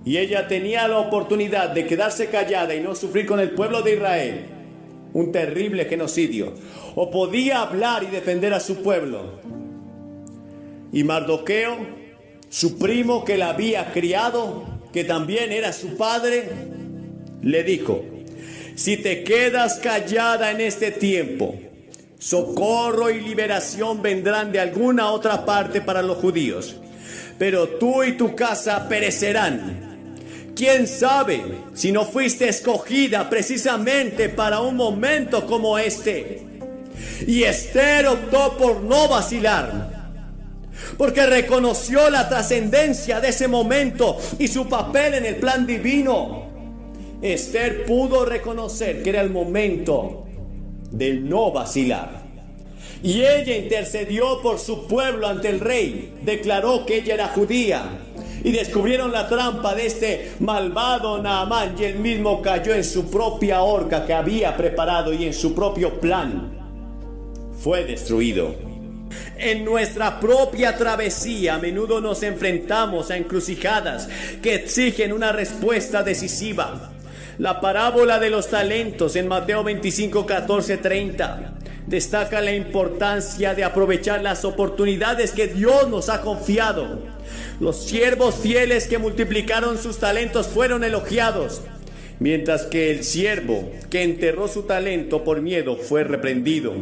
y ella tenía la oportunidad de quedarse callada y no sufrir con el pueblo de Israel un terrible genocidio, o podía hablar y defender a su pueblo. Y Mardoqueo, su primo que la había criado, que también era su padre, le dijo: si te quedas callada en este tiempo, socorro y liberación vendrán de alguna otra parte para los judíos, pero tú y tu casa perecerán. ¿Quién sabe si no fuiste escogida precisamente para un momento como este? Y Esther optó por no vacilar, porque reconoció la trascendencia de ese momento y su papel en el plan divino. Esther pudo reconocer que era el momento de no vacilar. Y ella intercedió por su pueblo ante el rey. Declaró que ella era judía. Y descubrieron la trampa de este malvado Naamán, y él mismo cayó en su propia horca que había preparado, y en su propio plan fue destruido. En nuestra propia travesía a menudo nos enfrentamos a encrucijadas que exigen una respuesta decisiva. La parábola de los talentos en Mateo 25, 14, 30 destaca la importancia de aprovechar las oportunidades que Dios nos ha confiado. Los siervos fieles que multiplicaron sus talentos fueron elogiados, mientras que el siervo que enterró su talento por miedo fue reprendido.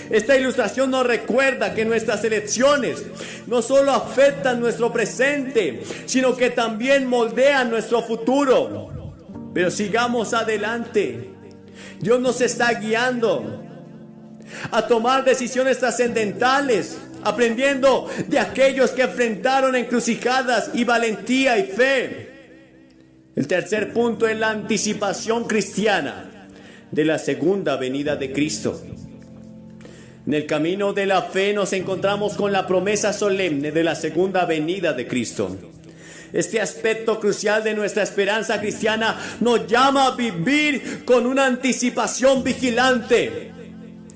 Esta ilustración nos recuerda que nuestras elecciones no solo afectan nuestro presente, sino que también moldean nuestro futuro. Pero sigamos adelante. Dios nos está guiando a tomar decisiones trascendentales, aprendiendo de aquellos que enfrentaron encrucijadas y valentía y fe. El tercer punto es la anticipación cristiana de la segunda venida de Cristo. En el camino de la fe nos encontramos con la promesa solemne de la segunda venida de Cristo. Este aspecto crucial de nuestra esperanza cristiana nos llama a vivir con una anticipación vigilante,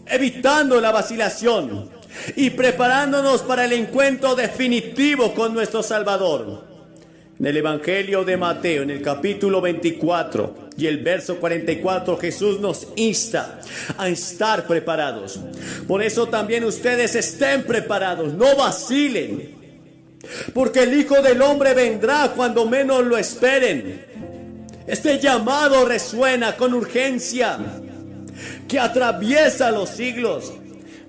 evitando la vacilación y preparándonos para el encuentro definitivo con nuestro Salvador. En el Evangelio de Mateo, en el capítulo 24 y el verso 44, Jesús nos insta a estar preparados. Por eso también ustedes estén preparados, no vacilen, porque el Hijo del Hombre vendrá cuando menos lo esperen. Este llamado resuena con urgencia que atraviesa los siglos,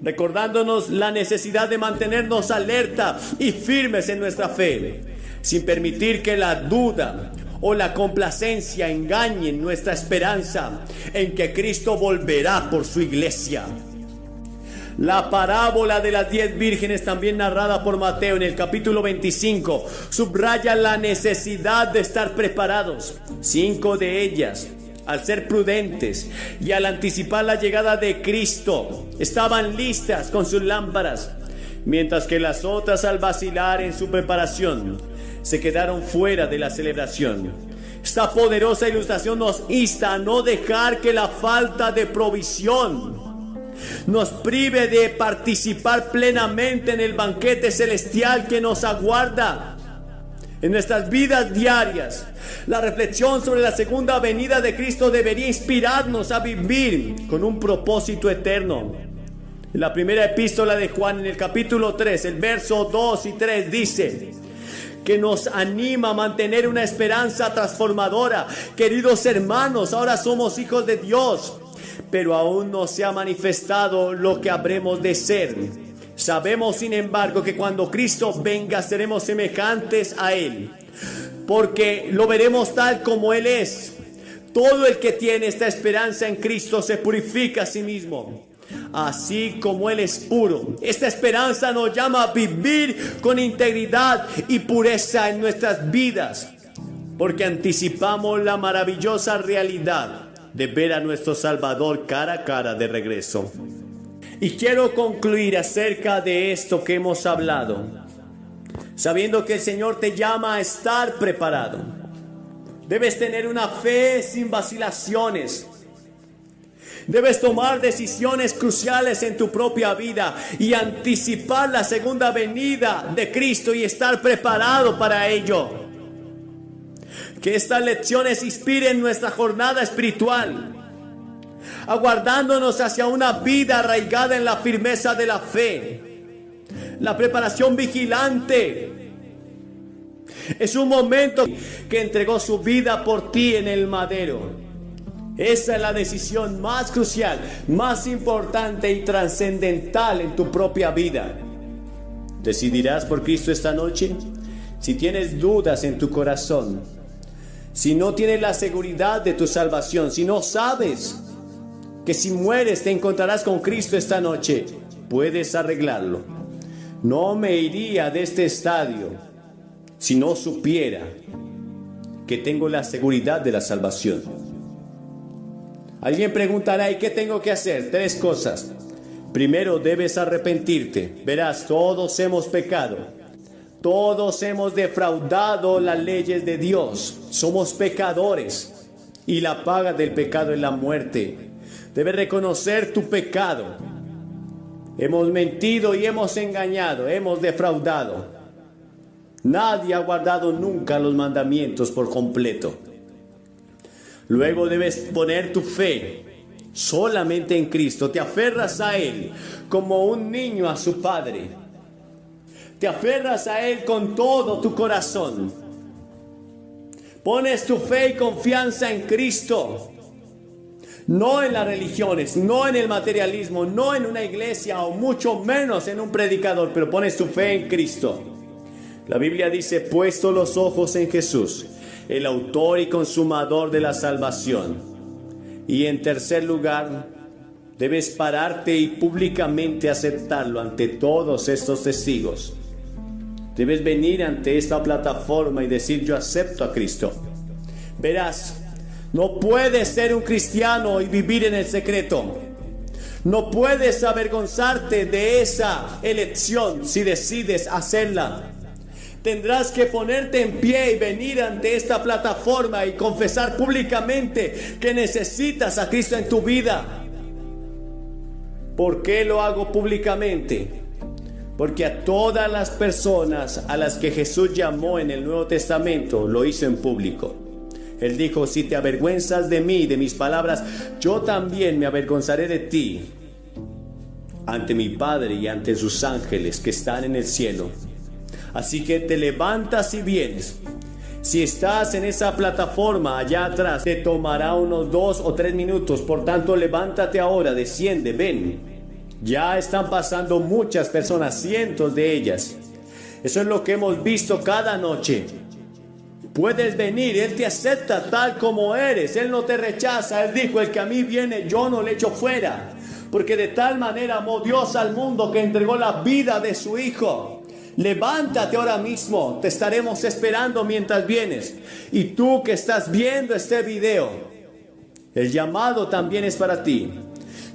recordándonos la necesidad de mantenernos alerta y firmes en nuestra fe, sin permitir que la duda o la complacencia engañen nuestra esperanza en que Cristo volverá por su iglesia. La parábola de las 10 vírgenes, también narrada por Mateo en el capítulo 25, subraya la necesidad de estar preparados. 5 de ellas, al ser prudentes y al anticipar la llegada de Cristo, estaban listas con sus lámparas, mientras que las otras, al vacilar en su preparación, se quedaron fuera de la celebración. Esta poderosa ilustración nos insta a no dejar que la falta de provisión nos prive de participar plenamente en el banquete celestial que nos aguarda. En nuestras vidas diarias, la reflexión sobre la segunda venida de Cristo debería inspirarnos a vivir con un propósito eterno. En la primera epístola de Juan, en el capítulo 3, el verso 2 y 3 dice que nos anima a mantener una esperanza transformadora. Queridos hermanos, ahora somos hijos de Dios, pero aún no se ha manifestado lo que habremos de ser. Sabemos, sin embargo, que cuando Cristo venga seremos semejantes a Él, porque lo veremos tal como Él es. Todo el que tiene esta esperanza en Cristo se purifica a sí mismo, así como Él es puro. Esta esperanza nos llama a vivir con integridad y pureza en nuestras vidas, porque anticipamos la maravillosa realidad de ver a nuestro Salvador cara a cara de regreso. Y quiero concluir acerca de esto que hemos hablado, sabiendo que el Señor te llama a estar preparado. Debes tener una fe sin vacilaciones. Debes tomar decisiones cruciales en tu propia vida y anticipar la segunda venida de Cristo y estar preparado para ello. Que estas lecciones inspiren nuestra jornada espiritual, aguardándonos hacia una vida arraigada en la firmeza de la fe. La preparación vigilante es un momento que entregó su vida por ti en el madero. Esa es la decisión más crucial, más importante y trascendental en tu propia vida. ¿Decidirás por Cristo esta noche? Si tienes dudas en tu corazón, si no tienes la seguridad de tu salvación, si no sabes que si mueres te encontrarás con Cristo esta noche, puedes arreglarlo. No me iría de este estadio si no supiera que tengo la seguridad de la salvación. Alguien preguntará, ¿y qué tengo que hacer? 3 cosas. Primero, debes arrepentirte. Verás, todos hemos pecado. Todos hemos defraudado las leyes de Dios. Somos pecadores. Y la paga del pecado es la muerte. Debes reconocer tu pecado. Hemos mentido y hemos engañado. Hemos defraudado. Nadie ha guardado nunca los mandamientos por completo. Luego debes poner tu fe solamente en Cristo. Te aferras a Él como un niño a su padre. Te aferras a Él con todo tu corazón. Pones tu fe y confianza en Cristo. No en las religiones, no en el materialismo, no en una iglesia o mucho menos en un predicador, pero pones tu fe en Cristo. La Biblia dice, puesto los ojos en Jesús, el autor y consumador de la salvación. Y en tercer lugar, debes pararte y públicamente aceptarlo ante todos estos testigos. Debes venir ante esta plataforma y decir, yo acepto a Cristo. Verás, no puedes ser un cristiano y vivir en el secreto. No puedes avergonzarte de esa elección si decides hacerla. Tendrás que ponerte en pie y venir ante esta plataforma y confesar públicamente que necesitas a Cristo en tu vida. ¿Por qué lo hago públicamente? Porque a todas las personas a las que Jesús llamó en el Nuevo Testamento, lo hizo en público. Él dijo, si te avergüenzas de mí, de mis palabras, yo también me avergonzaré de ti ante mi Padre y ante sus ángeles que están en el cielo. Así que te levantas y vienes. Si estás en esa plataforma allá atrás, te tomará unos 2 o 3 minutos. Por tanto, levántate ahora, desciende, ven. Ya están pasando muchas personas, cientos de ellas. Eso es lo que hemos visto cada noche. Puedes venir, Él te acepta tal como eres. Él no te rechaza. Él dijo, el que a mí viene, yo no le echo fuera. Porque de tal manera amó Dios al mundo que entregó la vida de su Hijo. Levántate ahora mismo, te estaremos esperando mientras vienes. Y tú que estás viendo este video, el llamado también es para ti.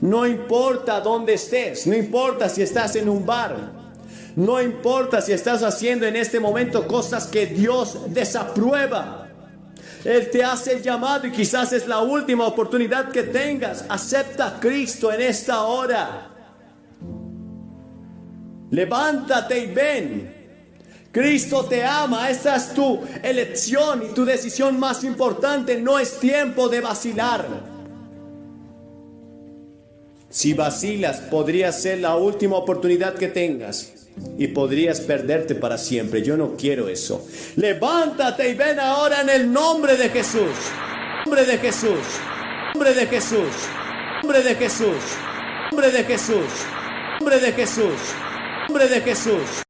No importa dónde estés, no importa si estás en un bar, no importa si estás haciendo en este momento cosas que Dios desaprueba. Él te hace el llamado y quizás es la última oportunidad que tengas. Acepta a Cristo en esta hora. Levántate y ven. Cristo te ama. Esta es tu elección y tu decisión más importante. No es tiempo de vacilar. Si vacilas, podría ser la última oportunidad que tengas y podrías perderte para siempre. Yo no quiero eso. Levántate y ven ahora en el nombre de Jesús. Nombre de Jesús. Nombre de Jesús. Nombre de Jesús. Nombre de Jesús. Nombre de Jesús. Nombre de Jesús.